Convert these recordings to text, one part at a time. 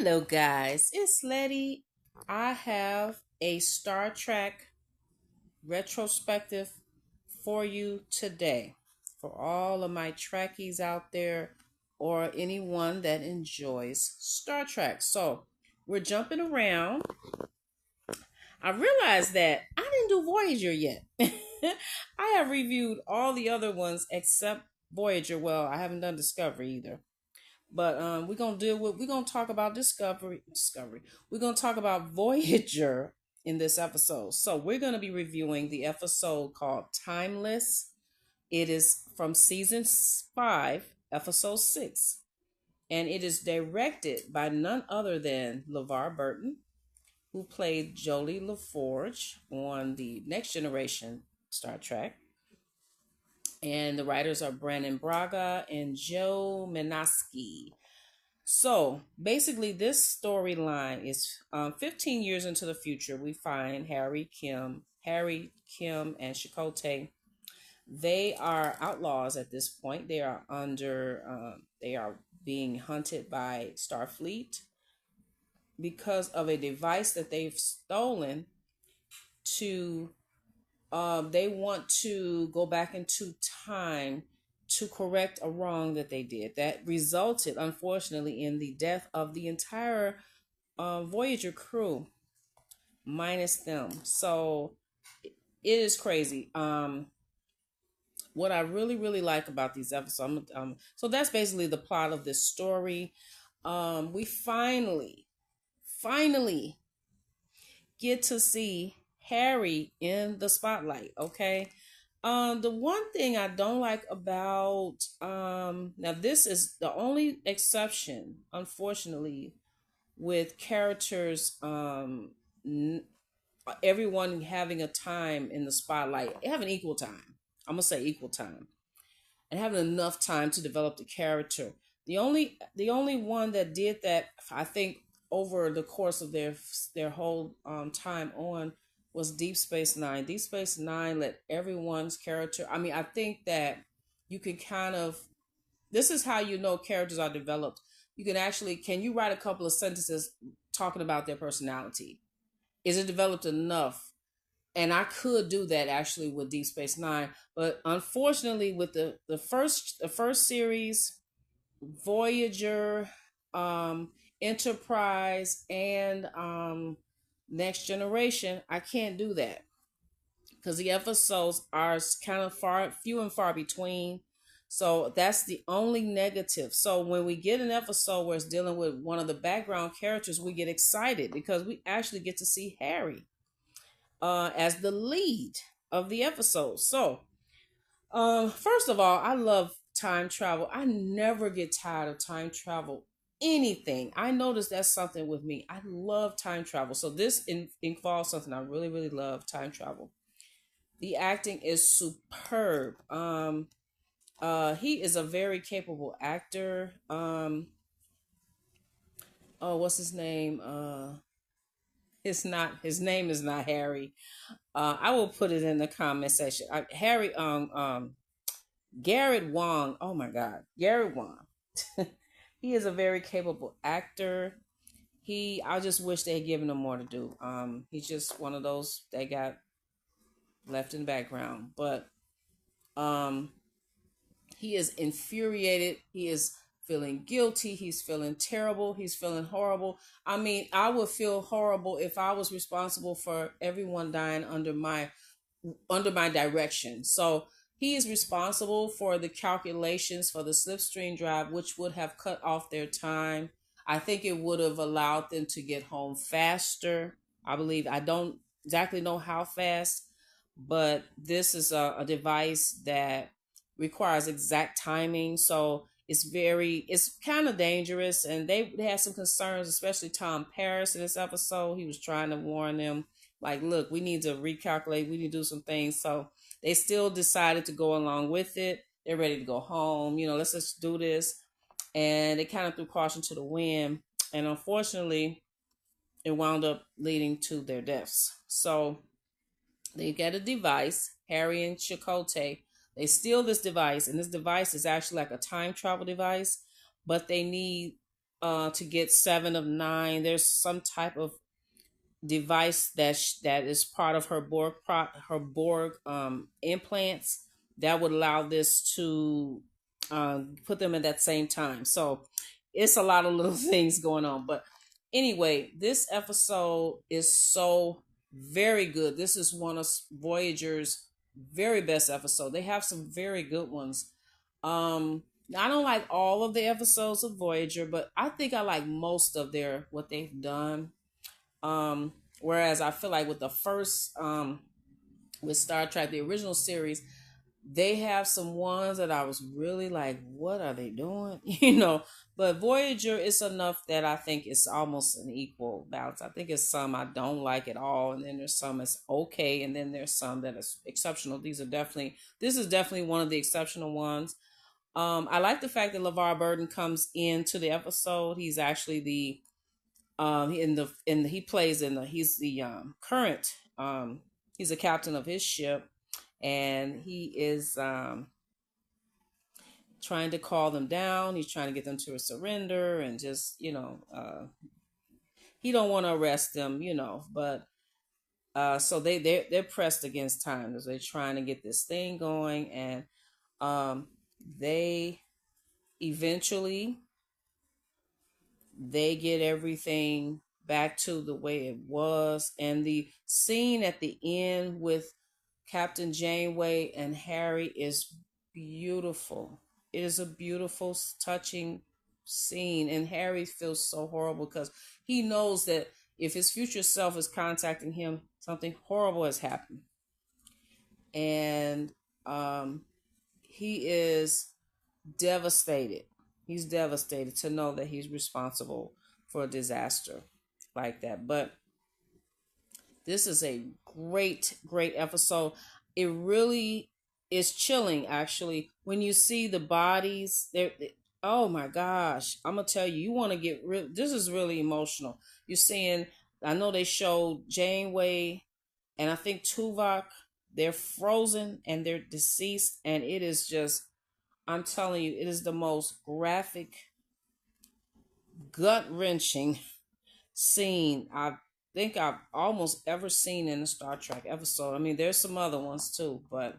Hello, guys. It's Letty. I have a Star Trek retrospective for you today. For all of my Trekkies out there or anyone that enjoys Star Trek. So, we're jumping around. I realized that I didn't do Voyager yet. I have reviewed all the other ones except Voyager. Well, I haven't done Discovery either. But we're gonna talk about Discovery. We're gonna talk about Voyager in this episode. So we're gonna be reviewing the episode called Timeless. It is from season 5, episode 6, and it is directed by none other than LeVar Burton, who played Jolie LaForge on the Next Generation Star Trek. And the writers are Brandon Braga and Joe Menaski. So basically, this storyline is 15 years into the future. We find Harry, Kim, and Chakotay. They are outlaws at this point. They are they are being hunted by Starfleet because of a device that they've stolen. They want to go back into time to correct a wrong that they did that resulted, unfortunately, in the death of the entire Voyager crew, minus them. So it is crazy. What I really, really like about these episodes, so that's basically the plot of this story. We finally get to see Harry in the spotlight. Okay. The one thing I don't like about now this is the only exception, unfortunately, with characters everyone having a time in the spotlight, having equal time. I'm gonna say equal time, and having enough time to develop the character. The only one that did that, I think, over the course of their whole time on was Deep Space Nine. Deep Space Nine let everyone's character. I mean, I think that you can kind of. This is how you know characters are developed. You can actually, can you write a couple of sentences talking about their personality? Is it developed enough? And I could do that actually with Deep Space Nine, but unfortunately, with the first series, Voyager, Enterprise, and Next Generation, I can't do that because the episodes are kind of few and far between. So that's the only negative. So when we get an episode where it's dealing with one of the background characters, we get excited because we actually get to see Harry as the lead of the episode. So, first of all, I love time travel. I never get tired of time travel. Anything. I notice that's something with me. I love time travel. So this involves something I really, really love. Time travel. The acting is superb. He is a very capable actor. Oh, what's his name? It's not. His name is not Harry. I will put it in the comment section. Harry. Garrett Wang. Oh my God, Garrett Wang. He is a very capable actor. I just wish they had given him more to do. He's just one of those that got left in the background. But um, he is infuriated. He is feeling guilty. He's feeling terrible. He's feeling horrible. I mean, I would feel horrible if I was responsible for everyone dying under my direction. So he is responsible for the calculations for the slipstream drive, which would have cut off their time. I think it would have allowed them to get home faster. I believe, I don't exactly know how fast, but this is a device that requires exact timing. So it's kind of dangerous. And they had some concerns, especially Tom Paris in this episode. He was trying to warn them, like, look, we need to recalculate. We need to do some things. So they still decided to go along with it. They're ready to go home. Let's just do this. And they kind of threw caution to the wind. And unfortunately, it wound up leading to their deaths. So they get a device, Harry and Chakotay. They steal this device, and this device is actually like a time travel device, but they need to get 7 of 9. There's some type of device that is part of her Borg implants that would allow this to put them at that same time. So it's a lot of little things going on. But anyway, this episode is so very good. This is one of Voyager's very best episode. They have some very good ones. I don't like all of the episodes of Voyager, but I think I like most of their what they've done. Whereas I feel like with the first with Star Trek, the original series, they have some ones that I was really like, what are they doing? But Voyager is enough that I think it's almost an equal balance. I think it's some I don't like at all, and then there's some that's okay, and then there's some that is exceptional. This is definitely one of the exceptional ones. I like the fact that LeVar Burton comes into the episode. He's actually the he plays in the he's the current he's a captain of his ship, and he is trying to call them down. He's trying to get them to surrender, and just he don't want to arrest them, but so they're pressed against time as they're trying to get this thing going, and they eventually they get everything back to the way it was. And the scene at the end with Captain Janeway and Harry is beautiful. It is a beautiful, touching scene. And Harry feels so horrible because he knows that if his future self is contacting him, something horrible has happened. And he is devastated. He's devastated to know that he's responsible for a disaster like that. But this is a great, great episode. It really is chilling, actually, when you see the bodies. Oh my gosh! I'm gonna tell you, you want to get real. This is really emotional. You're seeing. I know they showed Janeway, and I think Tuvok. They're frozen and they're deceased, and it is just. I'm telling you, it is the most graphic, gut wrenching scene I think I've almost ever seen in a Star Trek episode. I mean, there's some other ones too, but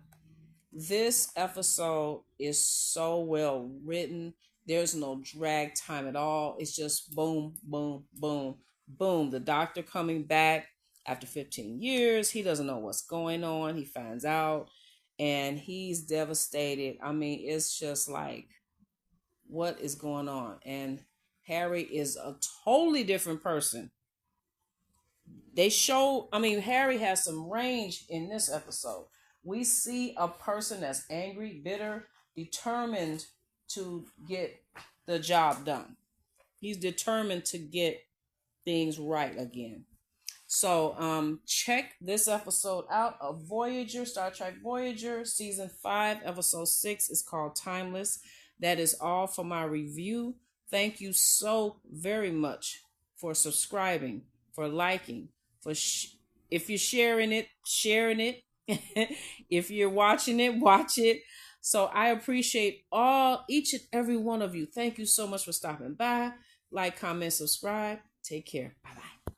this episode is so well written. There's no drag time at all. It's just boom, boom, boom, boom. The doctor coming back after 15 years. He doesn't know what's going on. He finds out and he's devastated. I mean, it's just like, what is going on? And Harry is a totally different person. Harry has some range in this episode. We see a person that's angry, bitter, determined to get the job done. He's determined to get things right again. So check this episode out of Voyager, Star Trek Voyager, Season 5, Episode 6 is called Timeless. That is all for my review. Thank you so very much for subscribing, for liking, if you're sharing it. If you're watching it, watch it. So I appreciate each and every one of you. Thank you so much for stopping by. Like, comment, subscribe. Take care. Bye-bye.